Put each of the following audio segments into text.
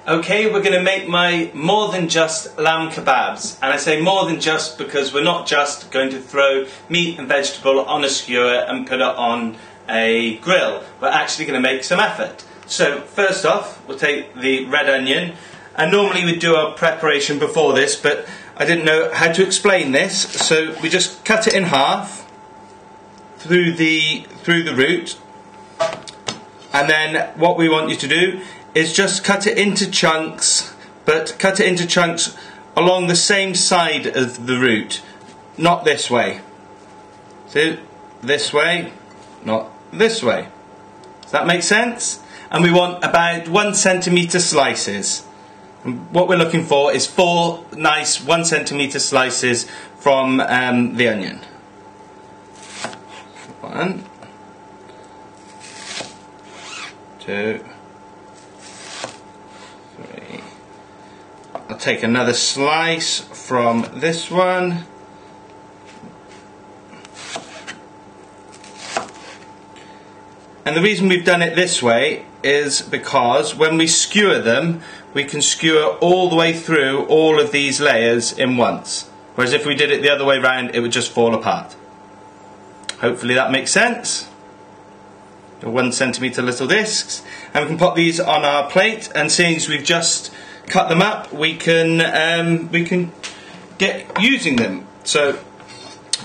Okay, we're going to make my more than just lamb kebabs, and I say more than just because we're not just going to throw meat and vegetable on a skewer and put it on a grill. We're actually going to make some effort. So first off, we'll take the red onion, and normally we do our preparation before this, but I didn't know how to explain this, so we just cut it in half through the root, and then what we want you to do is just cut it into chunks, but cut it into chunks along the same side of the root, not this way. So this way, not this way. Does that make sense? And we want about 1 centimetre slices. And what we're looking for is 4 nice 1 centimetre slices from the onion. 1, 2, 3. I'll take another slice from this one. And the reason we've done it this way is because when we skewer them, we can skewer all the way through all of these layers in once. Whereas if we did it the other way round, it would just fall apart. Hopefully that makes sense. The 1 centimetre little discs, and we can pop these on our plate, and seeing as we've just cut them up, we can get using them. So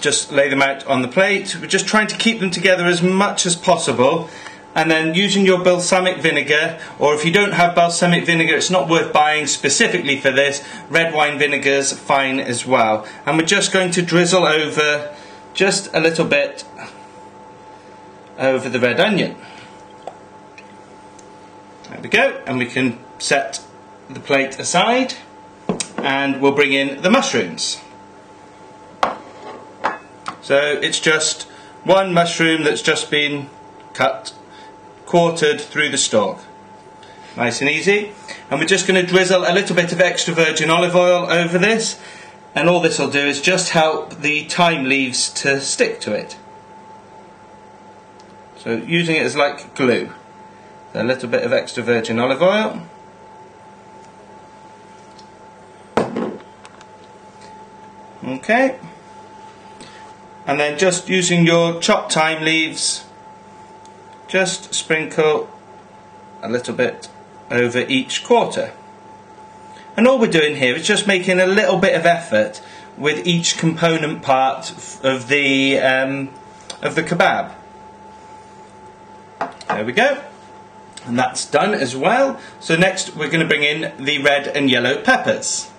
just lay them out on the plate. We're just trying to keep them together as much as possible, and then using your balsamic vinegar, or if you don't have balsamic vinegar, it's not worth buying specifically for this, red wine vinegar's fine as well. And we're just going to drizzle over just a little bit over the red onion. There we go, and we can set the plate aside, and we'll bring in the mushrooms. So it's just one mushroom that's just been cut, quartered through the stalk. Nice and easy. And we're just going to drizzle a little bit of extra virgin olive oil over this, and all this will do is just help the thyme leaves to stick to it. So using it as like glue. A little bit of extra virgin olive oil. Okay. And then just using your chopped thyme leaves, just sprinkle a little bit over each quarter. And all we're doing here is just making a little bit of effort with each component part of the kebab. There we go, and that's done as well. So next we're going to bring in the red and yellow peppers.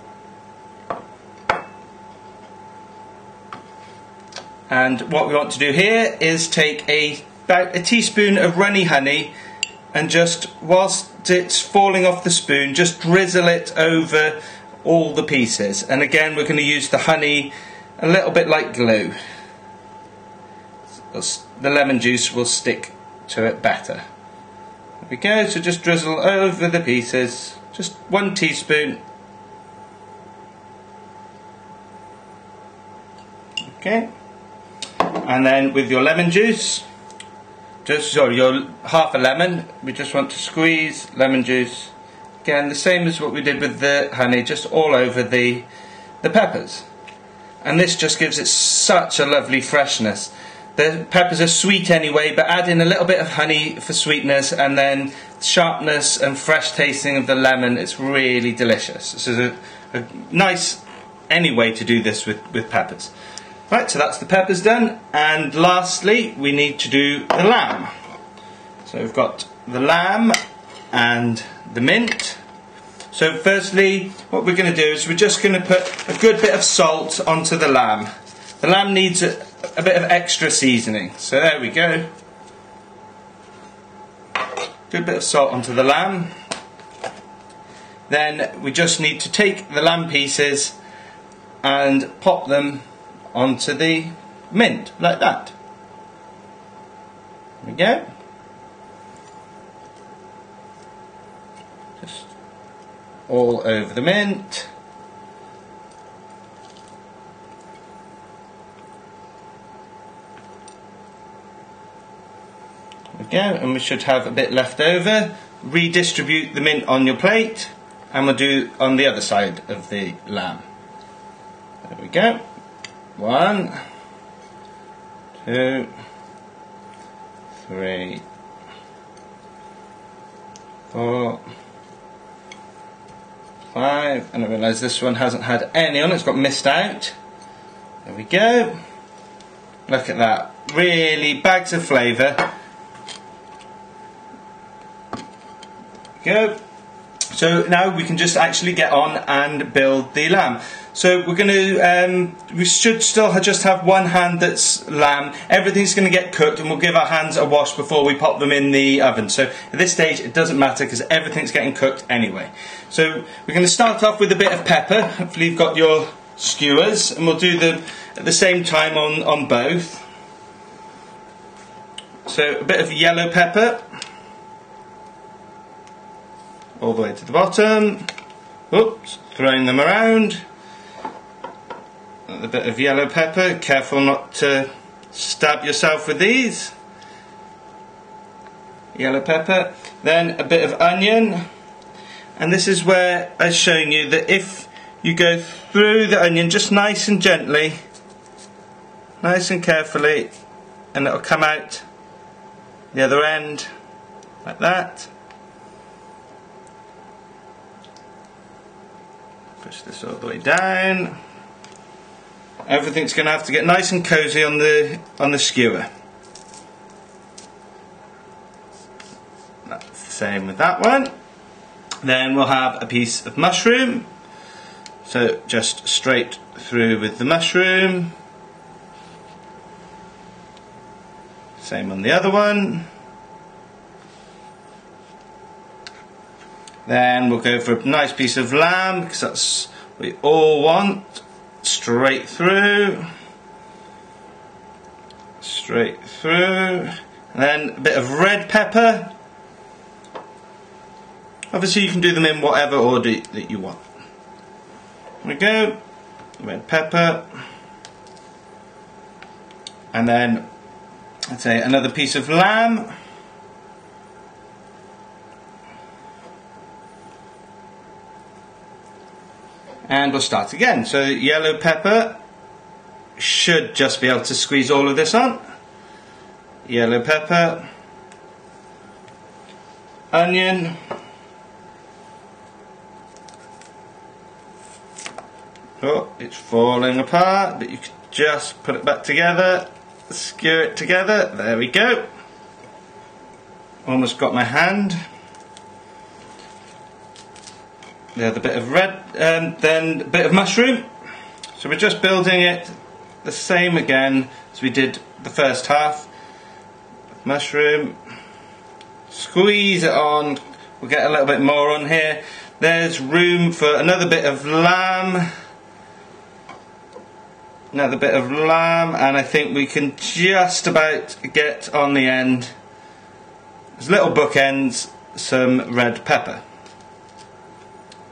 And what we want to do here is take about a teaspoon of runny honey, and just whilst it's falling off the spoon, just drizzle it over all the pieces. And again, we're going to use the honey a little bit like glue. The lemon juice will stick to it better. There we go, so just drizzle over the pieces, just 1 teaspoon. Okay, and then with your lemon juice, your half a lemon, we just want to squeeze lemon juice. Again, the same as what we did with the honey, just all over the peppers. And this just gives it such a lovely freshness. The peppers are sweet anyway, but add in a little bit of honey for sweetness, and then sharpness and fresh tasting of the lemon. It's really delicious. This is a nice any way to do this with peppers. Right, so that's the peppers done, and lastly we need to do the lamb. So we've got the lamb and the mint. So firstly, what we're going to do is we're just going to put a good bit of salt onto the lamb. The lamb needs a bit of extra seasoning, so there we go. Good bit of salt onto the lamb. Then we just need to take the lamb pieces and pop them onto the mint, like that. There we go. Just all over the mint. There we go, and we should have a bit left over. Redistribute the mint on your plate. and we'll do on the other side of the lamb. There we go. 1, 2, 3, 4, 5, and I realise this one hasn't had any on it, it's got missed out. There we go. Look at that, really bags of flavour. Go. So now we can just actually get on and build the lamb. So we're going to, we should still just have one hand that's lamb. Everything's going to get cooked, and we'll give our hands a wash before we pop them in the oven. So at this stage it doesn't matter because everything's getting cooked anyway. So we're going to start off with a bit of pepper. Hopefully you've got your skewers, and we'll do them at the same time on both. So a bit of yellow pepper. All the way to the bottom. Oops, throwing them around. A bit of yellow pepper. Careful not to stab yourself with these. Yellow pepper. Then a bit of onion. And this is where I've shown you that if you go through the onion just nice and gently, nice and carefully, and it'll come out the other end like that. Push this all the way down. Everything's going to have to get nice and cosy on the skewer. That's the same with that one. Then we'll have a piece of mushroom. So just straight through with the mushroom. Same on the other one. Then we'll go for a nice piece of lamb, because that's what we all want. Straight through. Straight through. And then a bit of red pepper. Obviously you can do them in whatever order that you want. There we go. Red pepper. And then, I'd say another piece of lamb. And we'll start again. So yellow pepper, should just be able to squeeze all of this on. Yellow pepper, onion, oh, it's falling apart, but you can just put it back together, skewer it together. There we go. Almost got my hand. There's a bit of red, then a bit of mushroom. So we're just building it the same again as we did the first half. Mushroom, squeeze it on. We'll get a little bit more on here. There's room for another bit of lamb. Another bit of lamb, and I think we can just about get on the end, as little bookends, some red pepper.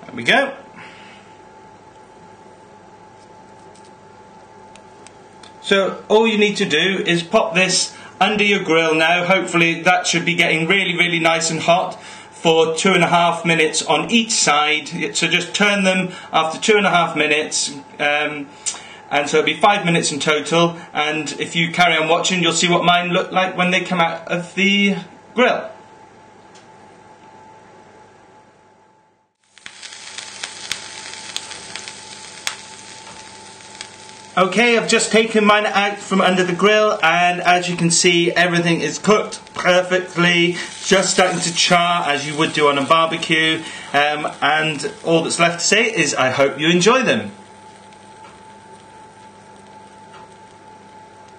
There we go. So all you need to do is pop this under your grill now. Hopefully that should be getting really nice and hot for 2.5 minutes on each side. So just turn them after 2.5 minutes. And so it'll be 5 minutes in total. And if you carry on watching, you'll see what mine look like when they come out of the grill. Okay, I've just taken mine out from under the grill, and as you can see, everything is cooked perfectly, just starting to char as you would do on a barbecue, and all that's left to say is I hope you enjoy them.